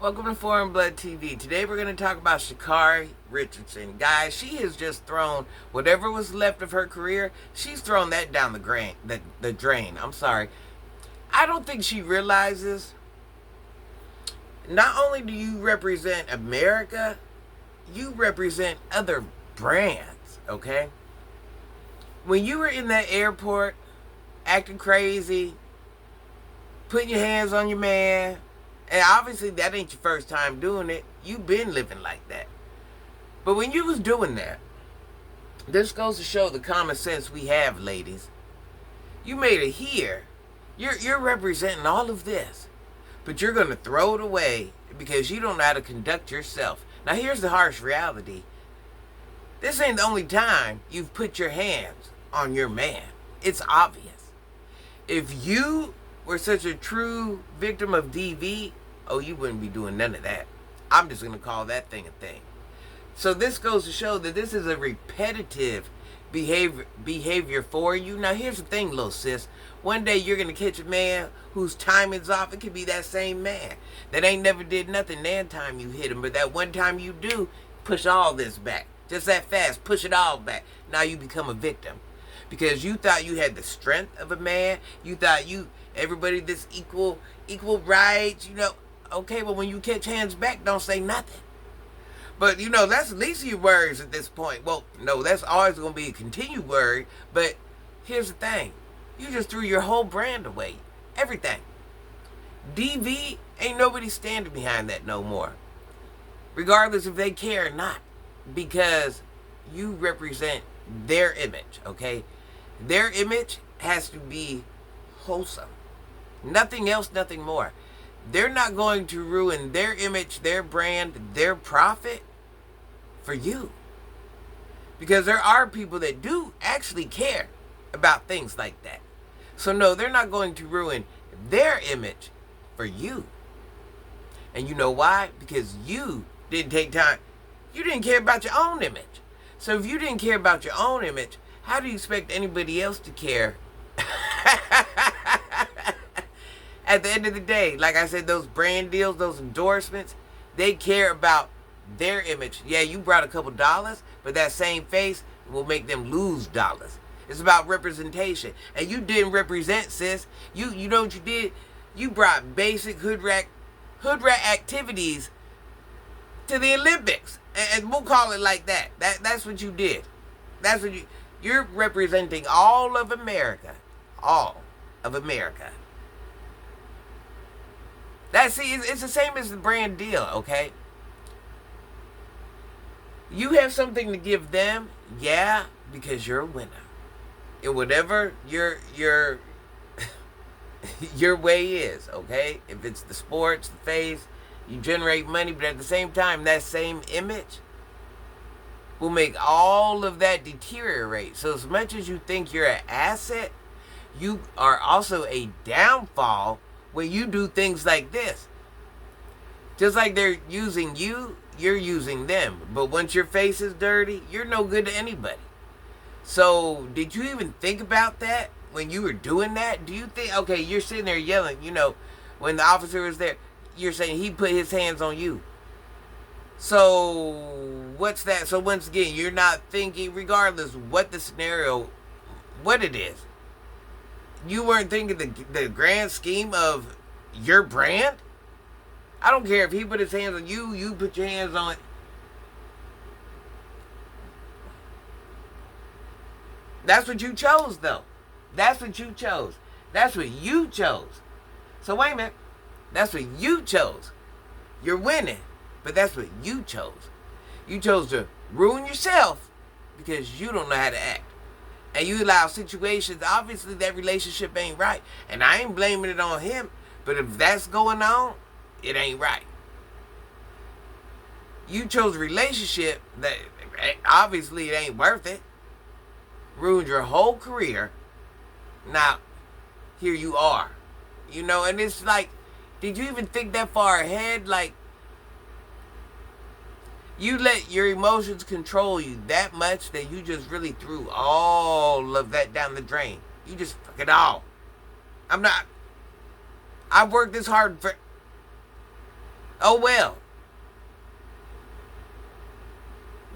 Welcome to Foreign Blood TV. Today we're going to talk about Sha'Carri Richardson. Guys, she has just thrown whatever was left of her career, she's thrown that down the drain. I'm sorry. I don't think she realizes not only do you represent America, you represent other brands, okay? When you were in that airport acting crazy, putting your hands on your man, and obviously that ain't your first time doing it. You've been living like that. But when you was doing that, this goes to show the common sense we have, ladies. You made it here. You're representing all of this. But you're going to throw it away because you don't know how to conduct yourself. Now here's the harsh reality. This ain't the only time you've put your hands on your man. It's obvious. If you were such a true victim of DV, oh, you wouldn't be doing none of that. I'm just going to call that thing a thing. So this goes to show that this is a repetitive behavior for you. Now, here's the thing, little sis. One day you're going to catch a man whose timing's off. It could be that same man that ain't never did nothing that time you hit him. But that one time you do, push all this back. Just that fast, push it all back. Now you become a victim. Because you thought you had the strength of a man. You thought everybody this equal rights, Okay, but when you catch hands back, don't say nothing. But, that's the least of your worries at this point. Well, no, that's always going to be a continued worry. But here's the thing. You just threw your whole brand away. Everything. DV, ain't nobody standing behind that no more. Regardless if they care or not. Because you represent their image, okay? Their image has to be wholesome. Nothing else, nothing more. They're not going to ruin their image, their brand, their profit for you. Because there are people that do actually care about things like that. So no, they're not going to ruin their image for you. And you know why? Because you didn't take time. You didn't care about your own image. So if you didn't care about your own image, how do you expect anybody else to care? At the end of the day, like I said, those brand deals, those endorsements, they care about their image. Yeah, you brought a couple dollars, but that same face will make them lose dollars. It's about representation. And you didn't represent, sis. You know what you did? You brought basic hood rat activities to the Olympics. And we'll call it like that. That's what you did. That's what you're representing all of America. All of America. It's the same as the brand deal, okay? You have something to give them, yeah, because you're a winner. In whatever your your way is, okay? If it's the sports, the face, you generate money, but at the same time, that same image will make all of that deteriorate. So as much as you think you're an asset, you are also a downfall when you do things like this. Just like they're using you, you're using them. But once your face is dirty, you're no good to anybody. So did you even think about that when you were doing that? Do you think, okay, you're sitting there yelling, when the officer was there, you're saying he put his hands on you. So what's that? So once again, you're not thinking, regardless what the scenario, what it is. You weren't thinking the grand scheme of your brand? I don't care if he put his hands on you, you put your hands on it. That's what you chose, though. That's what you chose. That's what you chose. So wait a minute. That's what you chose. You're winning. But that's what you chose. You chose to ruin yourself because you don't know how to act. And you allow situations, obviously that relationship ain't right. And I ain't blaming it on him. But if that's going on, it ain't right. You chose a relationship that obviously it ain't worth it. Ruined your whole career. Now, here you are. And it's like, did you even think that far ahead? Like, you let your emotions control you that much that you just really threw all of that down the drain. You just took it all. I've worked this hard for... Oh well.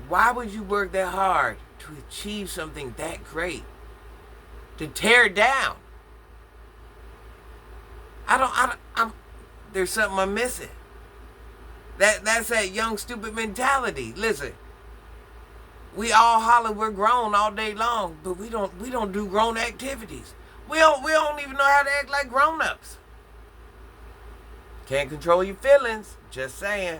Why would you work that hard to achieve something that great? To tear it down? There's something I'm missing. That's that young stupid mentality. Listen, we all holler we're grown all day long, but we don't do grown activities. We don't even know how to act like grown-ups. Can't control your feelings. Just saying.